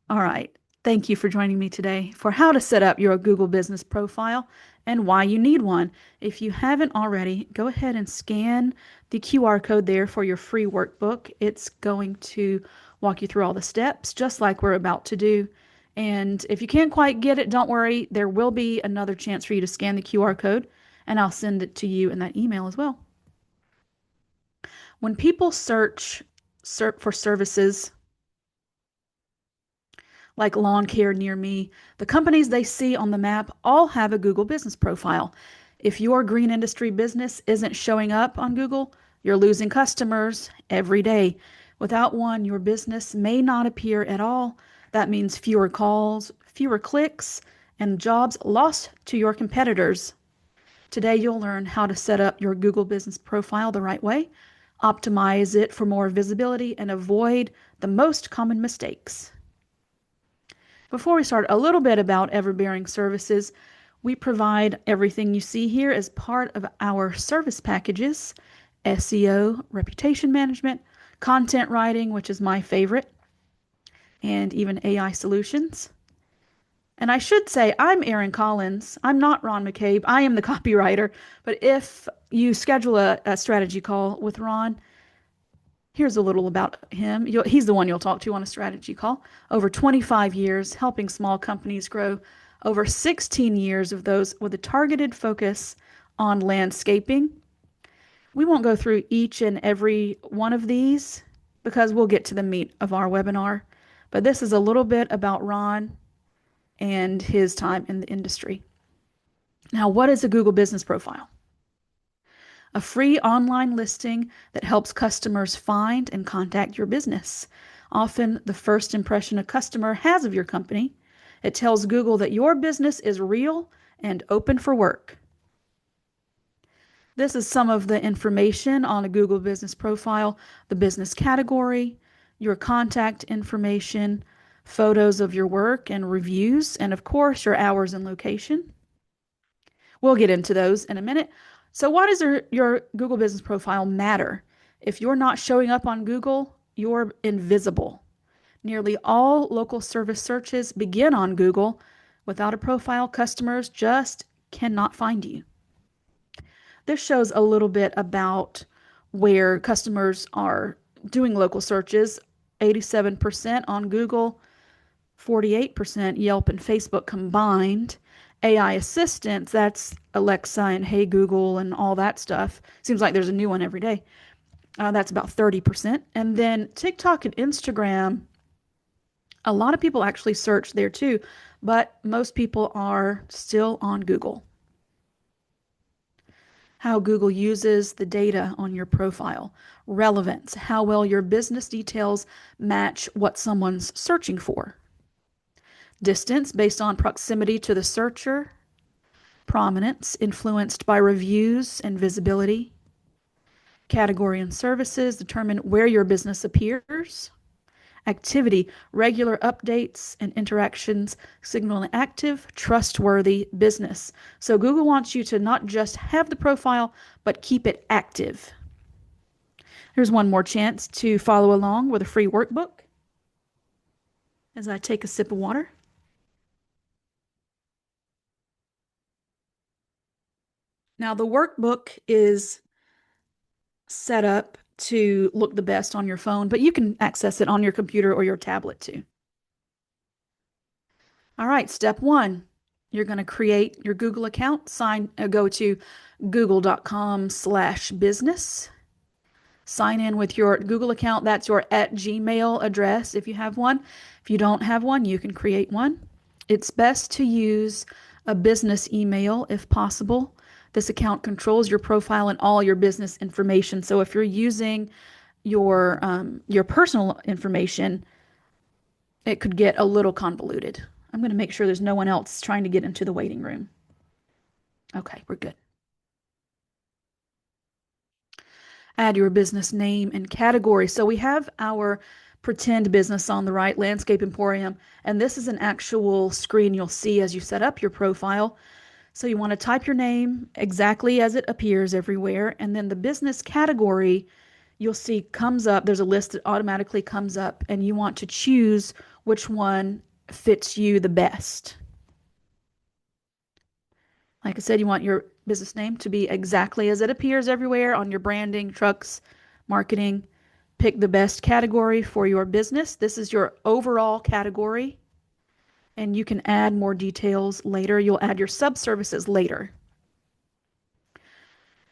All right. Thank you for joining me today for how to set up your Google business profile and why you need one. If you haven't already, go ahead and scan the QR code there for your free workbook. It's going to walk you through all the steps, just like we're about to do. And if you can't quite get it, don't worry. There will be another chance for you to scan the QR code, and I'll send it to you in that email as well. When people search for services like lawn care near me, the companies they see on the map all have a Google business profile. If your green industry business isn't showing up on Google, you're losing customers every day. Without one, your business may not appear at all. That means fewer calls, fewer clicks, and jobs lost to your competitors. Today, you'll learn how to set up your Google business profile the right way, optimize it for more visibility, and avoid the most common mistakes. Before we start, a little bit about Everbearing Services. We provide everything you see here as part of our service packages: SEO, reputation management, content writing, which is my favorite, and even AI solutions. And I should say, I'm Erin Collins. I'm not Ron McCabe. I am the copywriter. But if you schedule a strategy call with Ron, here's a little about him. He's the one you'll talk to on a strategy call. Over 25 years helping small companies grow, over 16 years of those with a targeted focus on landscaping. We won't go through each and every one of these because we'll get to the meat of our webinar. But this is a little bit about Ron and his time in the industry. Now, what is a Google Business Profile? A free online listing that helps customers find and contact your business. Often the first impression a customer has of your company. It tells Google that your business is real and open for work. This is some of the information on a Google business profile: the business category, your contact information, photos of your work and reviews, and of course, your hours and location. We'll get into those in a minute. So why does your Google business profile matter? If you're not showing up on Google, you're invisible. Nearly all local service searches begin on Google. Without a profile, customers just cannot find you. This shows a little bit about where customers are doing local searches: 87% on Google, 48% Yelp and Facebook combined. AI assistants, that's Alexa and Hey Google and all that stuff. Seems like there's a new one every day. That's about 30%. And then TikTok and Instagram, a lot of people actually search there too, but most people are still on Google. How Google uses the data on your profile. Relevance, how well your business details match what someone's searching for. Distance, based on proximity to the searcher. Prominence, influenced by reviews and visibility. Category and services determine where your business appears. Activity, regular updates and interactions signal an active, trustworthy business. So Google wants you to not just have the profile, but keep it active. Here's one more chance to follow along with a free workbook as I take a sip of water. Now, the workbook is set up to look the best on your phone, but you can access it on your computer or your tablet too. All right, step one, you're going to create your Google account. Go to google.com/business. Sign in with your Google account. That's your @Gmail address if you have one. If you don't have one, you can create one. It's best to use a business email if possible. This account controls your profile and all your business information. So if you're using your personal information, it could get a little convoluted. I'm going to make sure there's no one else trying to get into the waiting room. Okay, we're good. Add your business name and category. So we have our pretend business on the right, Landscape Emporium, and this is an actual screen you'll see as you set up your profile. So you want to type your name exactly as it appears everywhere, and then the business category you'll see comes up. There's a list that automatically comes up, and you want to choose which one fits you the best. Like I said, you want your business name to be exactly as it appears everywhere on your branding, trucks, marketing. Pick the best category for your business. This is your overall category, and you can add more details later. You'll add your subservices later.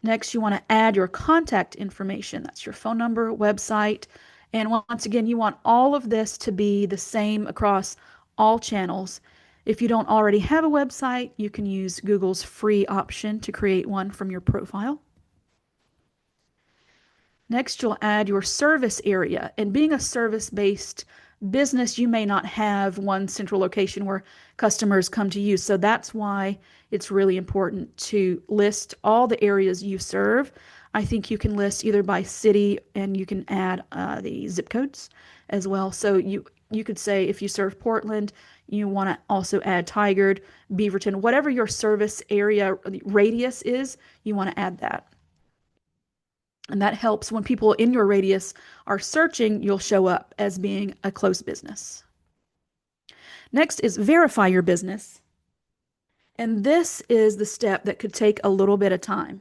Next, you want to add your contact information. That's your phone number, website. And once again, you want all of this to be the same across all channels. If you don't already have a website, you can use Google's free option to create one from your profile. Next, you'll add your service area. And being a service-based business, you may not have one central location where customers come to you. So that's why it's really important to list all the areas you serve. I think you can list either by city, and you can add the zip codes as well. So you could say if you serve Portland, you want to also add Tigard, Beaverton, whatever your service area radius is, you want to add that. And that helps when people in your radius are searching, you'll show up as being a close business. Next is verify your business. And this is the step that could take a little bit of time.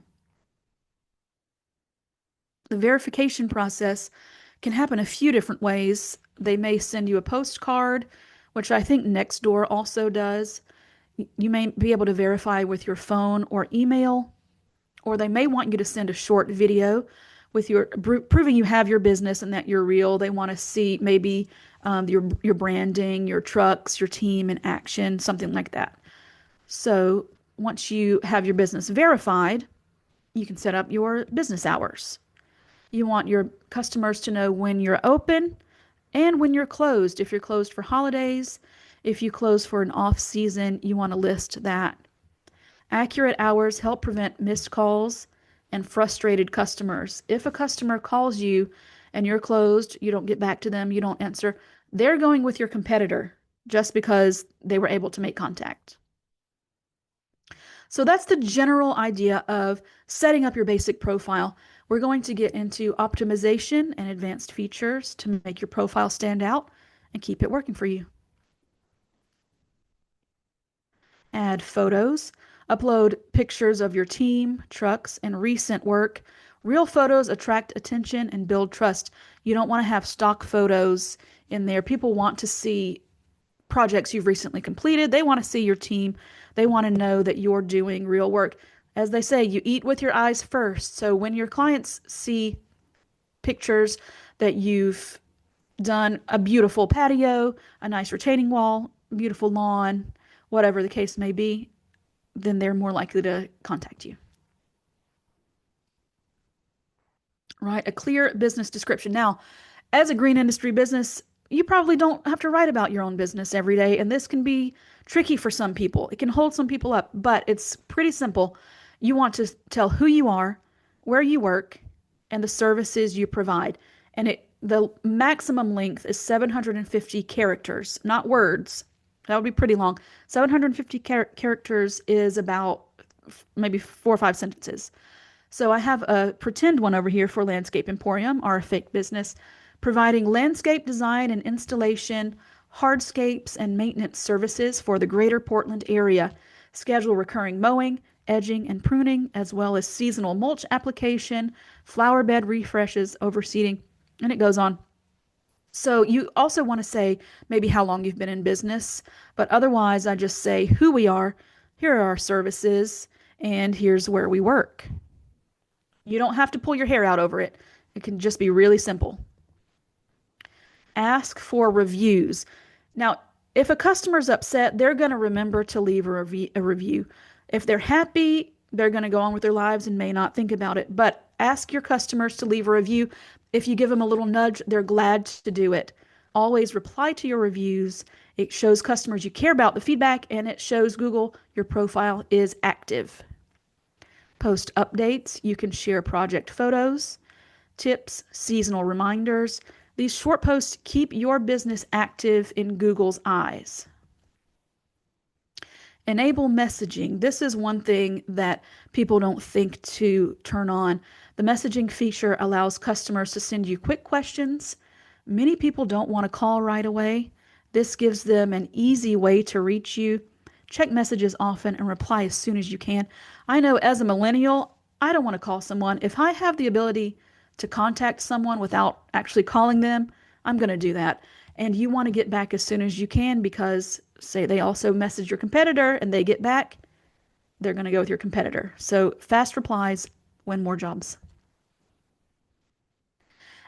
The verification process can happen a few different ways. They may send you a postcard, which I think Nextdoor also does. You may be able to verify with your phone or email, or they may want you to send a short video with your proving you have your business and that you're real. They want to see maybe your branding, your trucks, your team in action, something like that. So once you have your business verified, you can set up your business hours. You want your customers to know when you're open and when you're closed. If you're closed for holidays, if you close for an off season, you want to list that. Accurate hours help prevent missed calls and frustrated customers. If a customer calls you and you're closed, you don't get back to them, you don't answer, they're going with your competitor just because they were able to make contact. So that's the general idea of setting up your basic profile. We're going to get into optimization and advanced features to make your profile stand out and keep it working for you. Add photos. Upload pictures of your team, trucks, and recent work. Real photos attract attention and build trust. You don't want to have stock photos in there. People want to see projects you've recently completed. They want to see your team. They want to know that you're doing real work. As they say, you eat with your eyes first. So when your clients see pictures that you've done a beautiful patio, a nice retaining wall, beautiful lawn, whatever the case may be, then they're more likely to contact you. Right? A clear business description. Now, as a green industry business, you probably don't have to write about your own business every day, and this can be tricky for some people. It can hold some people up, but it's pretty simple. You want to tell who you are, where you work, and the services you provide. And the maximum length is 750 characters, not words. That would be pretty long. 750 characters is about maybe 4 or 5 sentences. So I have a pretend one over here for Landscape Emporium, our fake business, providing landscape design and installation, hardscapes, and maintenance services for the greater Portland area. Schedule recurring mowing, edging, and pruning, as well as seasonal mulch application, flower bed refreshes, overseeding, and it goes on. So you also want to say maybe how long you've been in business, but otherwise I just say who we are, here are our services, and here's where we work. You don't have to pull your hair out over it. It can just be really simple. Ask for reviews. Now, if a customer's upset, they're going to remember to leave a review. If they're happy, they're going to go on with their lives and may not think about it. But ask your customers to leave a review. If you give them a little nudge, they're glad to do it. Always reply to your reviews. It shows customers you care about the feedback, and it shows Google your profile is active. Post updates. You can share project photos, tips, seasonal reminders. These short posts keep your business active in Google's eyes. Enable messaging. This is one thing that people don't think to turn on. The messaging feature allows customers to send you quick questions. Many people don't want to call right away. This gives them an easy way to reach you. Check messages often and reply as soon as you can. I know as a millennial, I don't want to call someone. If I have the ability to contact someone without actually calling them, I'm going to do that. And you want to get back as soon as you can because, say, they also message your competitor and they get back, they're going to go with your competitor. So fast replies win more jobs.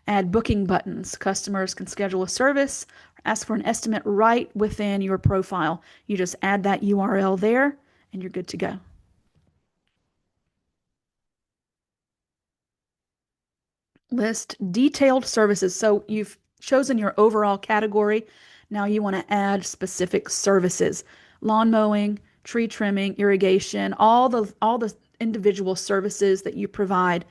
Add booking buttons. Customers can schedule a service, ask for an estimate right within your profile. You just add that URL there and you're good to go. List detailed services. So you've chosen your overall category. Now you want to add specific services. Lawn mowing, tree trimming, irrigation, all the individual services that you provide.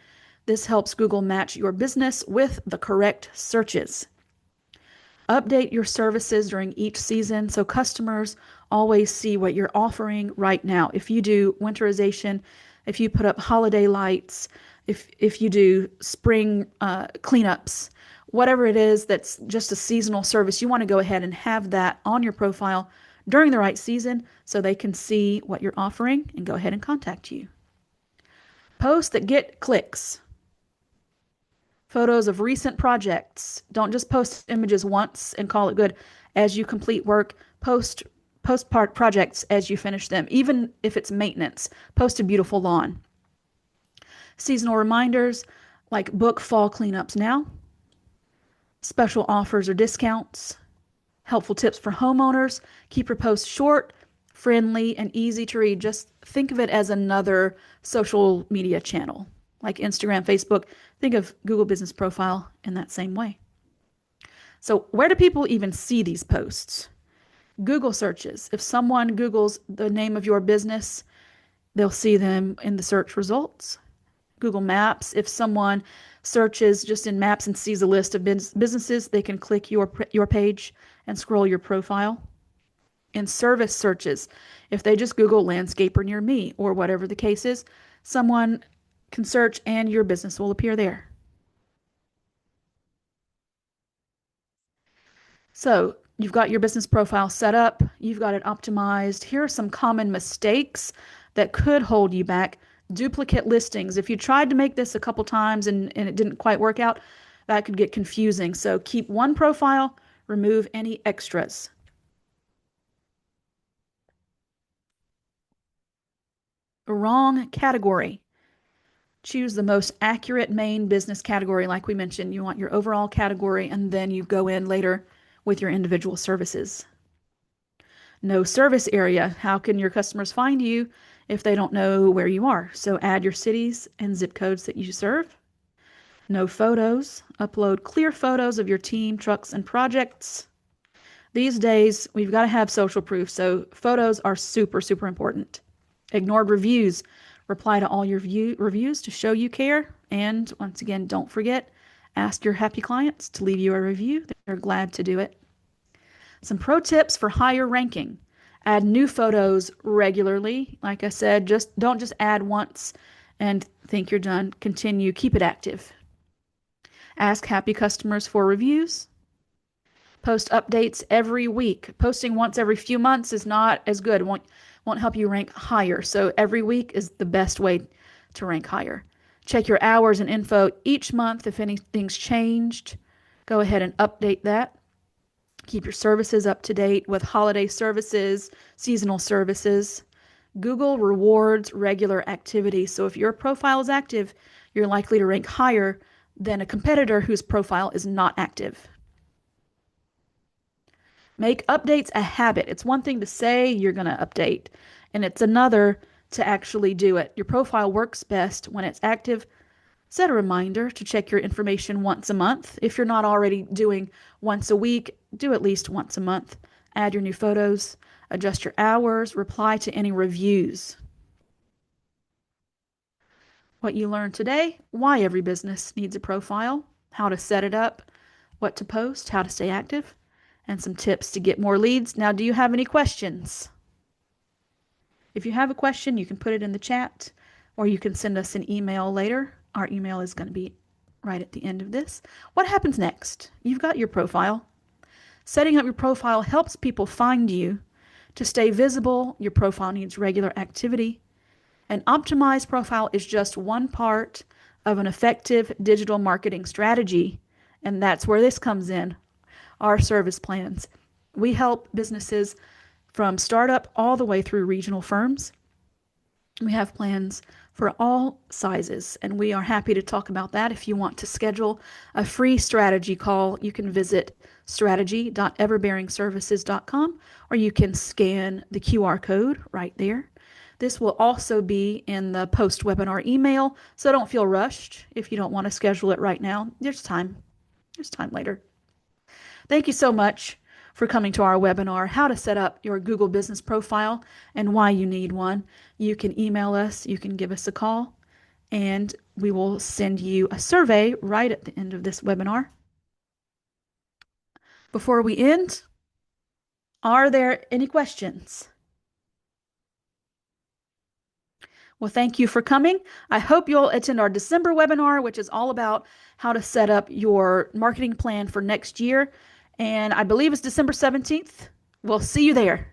This helps Google match your business with the correct searches. Update your services during each season so customers always see what you're offering right now. If you do winterization, if you put up holiday lights, if you do spring cleanups, whatever it is that's just a seasonal service, you want to go ahead and have that on your profile during the right season so they can see what you're offering and go ahead and contact you. Posts that get clicks. Photos of recent projects. Don't just post images once and call it good. As you complete work, post part projects as you finish them. Even if it's maintenance, post a beautiful lawn. Seasonal reminders like book fall cleanups now. Special offers or discounts. Helpful tips for homeowners. Keep your posts short, friendly, and easy to read. Just think of it as another social media channel like Instagram, Facebook. Think of Google Business Profile in that same way. So where do people even see these posts? Google searches. If someone Googles the name of your business, they'll see them in the search results. Google Maps. If someone searches just in Maps and sees a list of businesses, they can click your page and scroll your profile. In service searches, if they just Google landscaper near me or whatever the case is, someone can search and your business will appear there. So you've got your business profile set up, you've got it optimized. Here are some common mistakes that could hold you back. Duplicate listings. If you tried to make this a couple times and it didn't quite work out, that could get confusing. So keep one profile, remove any extras. Wrong category. Choose the most accurate main business category. Like we mentioned, you want your overall category and then you go in later with your individual services. No service area. How can your customers find you if they don't know where you are? So add your cities and zip codes that you serve. No photos. Upload clear photos of your team, trucks, and projects. These days, we've got to have social proof, so photos are super, super important. Ignored reviews. Reply to all your reviews to show you care. And once again, don't forget, ask your happy clients to leave you a review. They're glad to do it. Some pro tips for higher ranking. Add new photos regularly. Like I said, don't just add once and think you're done. Continue, keep it active. Ask happy customers for reviews. Post updates every week. Posting once every few months is not as good. Won't help you rank higher. So every week is the best way to rank higher. Check your hours and info each month. If anything's changed, go ahead and update that. Keep your services up to date with holiday services, seasonal services. Google rewards regular activity. So if your profile is active, you're likely to rank higher than a competitor whose profile is not active. Make updates a habit. It's one thing to say you're going to update, and it's another to actually do it. Your profile works best when it's active. Set a reminder to check your information once a month. If you're not already doing once a week, do at least once a month. Add your new photos, adjust your hours, reply to any reviews. What you learned today, why every business needs a profile, how to set it up, what to post, how to stay active, and some tips to get more leads. Now, do you have any questions? If you have a question, you can put it in the chat or you can send us an email later. Our email is going to be right at the end of this. What happens next? You've got your profile. Setting up your profile helps people find you. To stay visible, your profile needs regular activity. An optimized profile is just one part of an effective digital marketing strategy. And that's where this comes in, our service plans. We help businesses from startup all the way through regional firms. We have plans for all sizes, and we are happy to talk about that. If you want to schedule a free strategy call, you can visit strategy.everbearingservices.com, or you can scan the QR code right there. This will also be in the post-webinar email, so don't feel rushed if you don't want to schedule it right now. There's time. There's time later. Thank you so much for coming to our webinar, How to Set Up Your Google Business Profile and Why You Need One. You can email us, you can give us a call, and we will send you a survey right at the end of this webinar. Before we end, are there any questions? Well, thank you for coming. I hope you'll attend our December webinar, which is all about how to set up your marketing plan for next year. And I believe it's December 17th. We'll see you there.